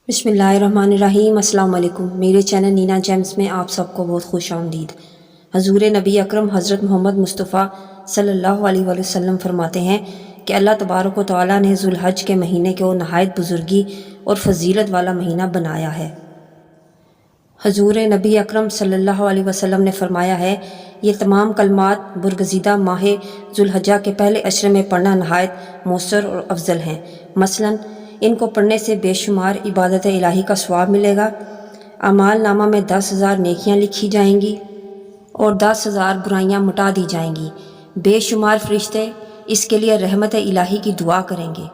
बिस्मिल्लाहिर्रहमानिर्रहीम। अस्सलाम वालेकुम। मेरे चैनल नीना जेम्स में आप सबको बहुत खुश आमदीद। हजूर नबी अकरम हज़रत मोहम्मद मुस्तफ़ा सल्लल्लाहु अलैहि वसल्लम फरमाते हैं कि अल्लाह तबारक व तआला ने ज़ुल्हज के महीने को नहायत बुज़ुर्गी और फजीलत वाला महीना बनाया है। हजूर नबी अकरम सल्लल्लाहु अलैहि वसल्लम ने फरमाया है, ये तमाम कलमात बुरगज़ीदा माह ज़ुल्हज्जा के पहले अशरे में पढ़ना नहायत मौसर और अफजल हैं। मसलन इनको पढ़ने से बेशुमार इबादत इलाही का सवाब मिलेगा, अमाल नामा में 10,000 नेकियां लिखी जाएंगी और 10,000 बुराइयां मिटा दी जाएंगी। बेशुमार फरिश्ते इसके लिए रहमत इलाही की दुआ करेंगे।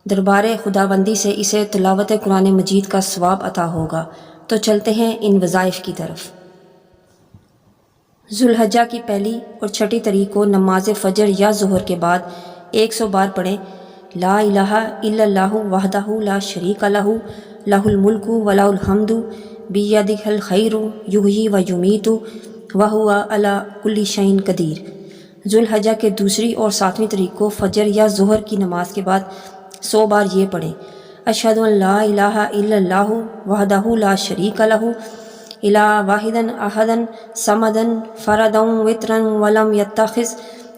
दरबार खुदाबंदी से इसे तिलावत कुरान मजीद का सवाब अता होगा। तो चलते हैं इन वज़ाइफ की तरफ। ज़ुल्हज्जा की पहली और छठी तारीख को नमाज फ़जर या ज़ोहर के बाद 100 बार पढ़ें, ला इलाहा इल्लल्लाहु वहदहु ला शरीका लहु लहुल मुल्कु व लहुल हम्दु बियदिहिल खैरु युहयी व युमीतु व हुवा अला कुल्ली शैइन कदीर। ज़ुल्हज्जा के दूसरी और 7वीं तारीख को फ़जर या ज़ोहर की नमाज के बाद 100 बार ये पढ़ें, अशहदु अन ला इलाहा इल्लल्लाहु वहदहु ला शरीका लहु इला वाहिदन अहदन समदन फरदन वित्रन वलम यत्तखिज़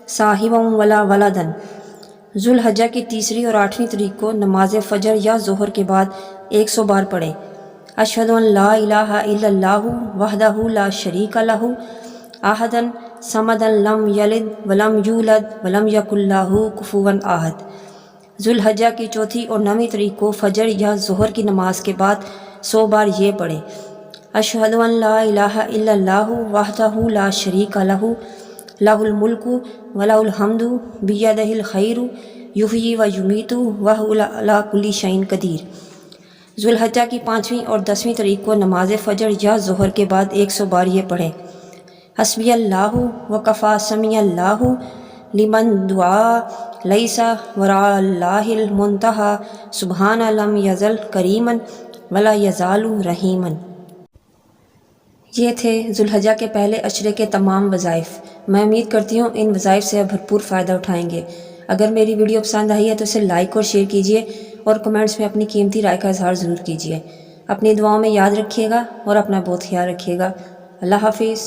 साहिबन वला वलदन। ज़ुल्हज्जा की तीसरी और 8वीं तारीख को नमाज फ़जर या ज़ोहर के बाद 100 बार पढ़ें, अशहदु अन ला इलाहा इल्लल्लाहु वहदहु ला शरीका लहु अहदन समदन लम यलिद वलम यूलद वलम यकुल लहु कुफुवन अहद। ज़ुल्हज्जा की चौथी और 9वीं तारीख को फ़जर या ज़ोहर की नमाज के बाद 100 बार ये पढ़ें, अशहदु अन ला इलाहा इल्लल्लाहु वहदहु ला शरीका लहु लहुल मुल्कु व लहुल हम्दु बियदिहिल खैरु युहयी व युमीतु व हुवा अला कुल्ली शैइन कदीर। ज़ुल्हज्जा की 5वीं और 10वीं तारीख को नमाज फ़जर या ज़ोहर के बाद 100 बार ये पढ़ें, हस्बी अल्लाहु व कफ़ा समी अल्लाहु लिमन दुआ लैसा वराअल्लाहिल मुंतहा सुबहान लम यज़ल करीमन वला यज़ालु रहीमन। ये थे ज़ुल्हज्जा के पहले अशरे के तमाम वज़ाइफ। मैं उम्मीद करती हूँ इन वज़ाइफ से आप भरपूर फ़ायदा उठाएंगे। अगर मेरी वीडियो पसंद आई है तो इसे लाइक और शेयर कीजिए और कमेंट्स में अपनी कीमती राय का इज़हार ज़रूर कीजिए। अपनी दुआओं में याद रखिएगा और अपना बहुत ख्याल रखिएगा। अल्लाह हाफिज़।